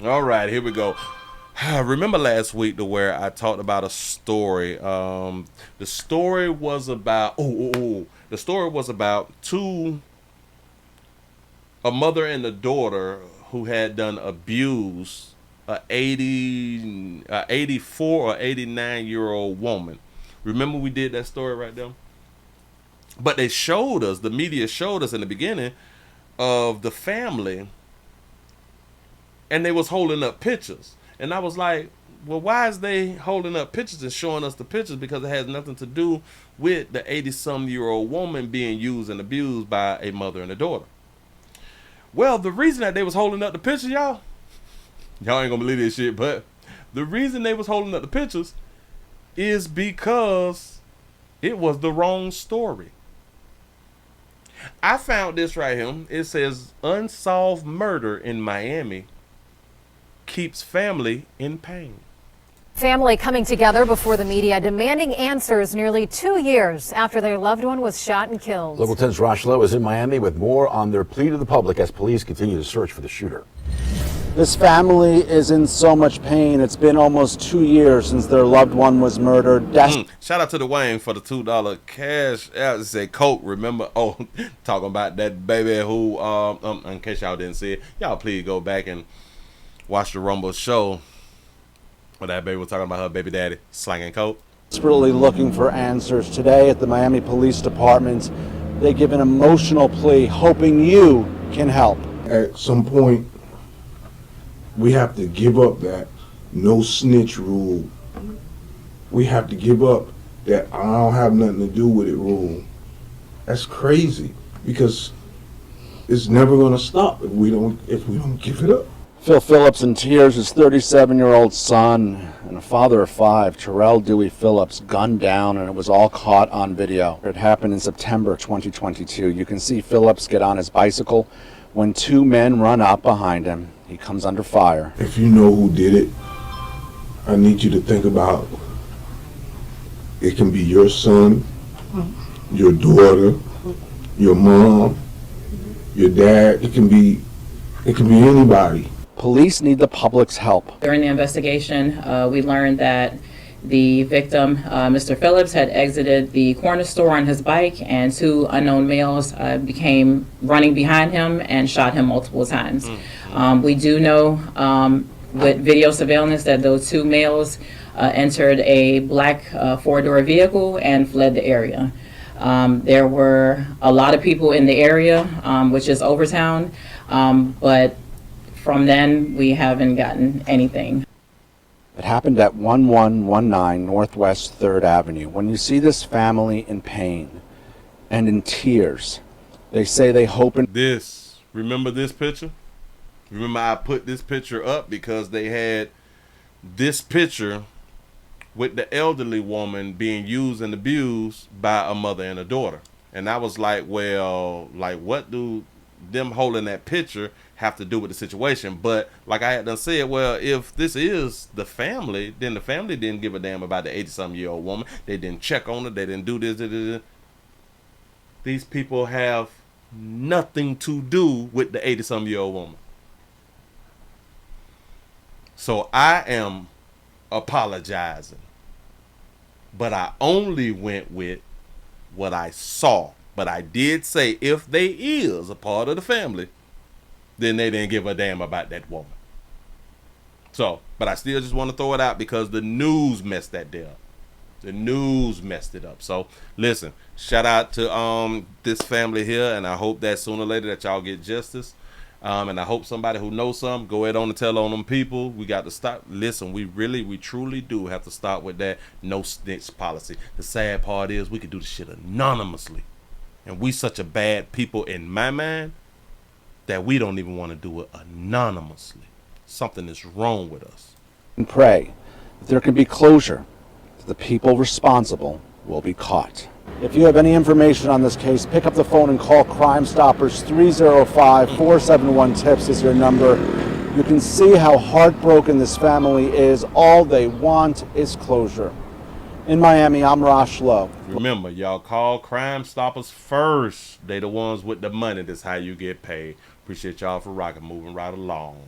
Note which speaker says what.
Speaker 1: All right, here we go. Remember last week to where I talked about a story. The story was about the story was about a mother and a daughter who had done abuse a 84 or 89-year-old woman. Remember we did that story right there? But they showed us, the media showed us in the beginning of the family, and they was holding up pictures. And I was like, well, why is they holding up pictures and showing us the pictures? Because it has nothing to do with the 80-some-year-old woman being used and abused by a mother and a daughter. Well, the reason that they was holding up the pictures, y'all ain't gonna believe this shit, but the reason they was holding up the pictures is because it was the wrong story. I found this right here. It says unsolved murder in Miami keeps family in pain.
Speaker 2: Family coming together before the media demanding answers nearly 2 years after their loved one was shot and killed.
Speaker 3: Local 10's Rosh Lowe is in Miami with more on their plea to the public as police continue to search for the shooter.
Speaker 4: This family is in so much pain. It's been almost 2 years since their loved one was murdered.
Speaker 1: Shout out to the Wayne for the $2 cash out. It said Coke. Remember? Oh, talking about that baby who, in case y'all didn't see it, y'all please go back and watch the Rumble show where that baby was talking about her baby daddy slanging Coke.
Speaker 4: Desperately looking for answers. Today at the Miami Police Department, they give an emotional plea, hoping you can help.
Speaker 5: At some point, we have to give up that no snitch rule. We have to give up that I don't have nothing to do with it rule. That's crazy because it's never going to stop if we don't give it up.
Speaker 4: Phil Phillips in tears, his 37-year-old son and a father of 5, Terrell Dewey Phillips, gunned down, and it was all caught on video. It happened in September 2022. You can see Phillips get on his bicycle when 2 men run up behind him. He comes under fire.
Speaker 5: If you know who did it, I need you to think about it can be your son, your daughter, your mom, your dad. It can be anybody.
Speaker 4: Police need the public's help.
Speaker 6: During the investigation, we learned that the victim, Mr. Phillips, had exited the corner store on his bike, and 2 unknown males became running behind him and shot him multiple times. We do know with video surveillance that those 2 males entered a black 4-door vehicle and fled the area. There were a lot of people in the area, which is Overtown, but from then we haven't gotten anything.
Speaker 4: It happened at 1119 Northwest 3rd Avenue. When you see this family in pain and in tears, they say they hope in
Speaker 1: this. Remember this picture? Remember I put this picture up because they had this picture with the elderly woman being used and abused by a mother and a daughter. And I was like, well, like what do them holding that picture have to do with the situation? But like I had done said, well, if this is the family, then the family didn't give a damn about the 80-some-year-old woman. They didn't check on her. They didn't do this. These people have nothing to do with the 80-some-year-old woman. So I am apologizing, but I only went with what I saw. But I did say if they is a part of the family, then they didn't give a damn about that woman. So, but I still just want to throw it out because the news messed that day up. The news messed it up. So listen, shout out to this family here, and I hope that sooner or later that y'all get justice. And I hope somebody who knows something, go ahead on and tell on them people. We got to stop. Listen, we truly do have to start with that no snitch policy. The sad part is we could do the shit anonymously. And we such a bad people in my mind that we don't even want to do it anonymously. Something is wrong with us.
Speaker 4: and pray that there can be closure, that the people responsible will be caught. If you have any information on this case, pick up the phone and call Crime Stoppers. 305-471-TIPS is your number. You can see how heartbroken this family is. All they want is closure. In Miami, I'm Rosh Lowe.
Speaker 1: Remember, y'all call Crime Stoppers first. They the ones with the money. That's how you get paid. Appreciate y'all for rocking, moving right along.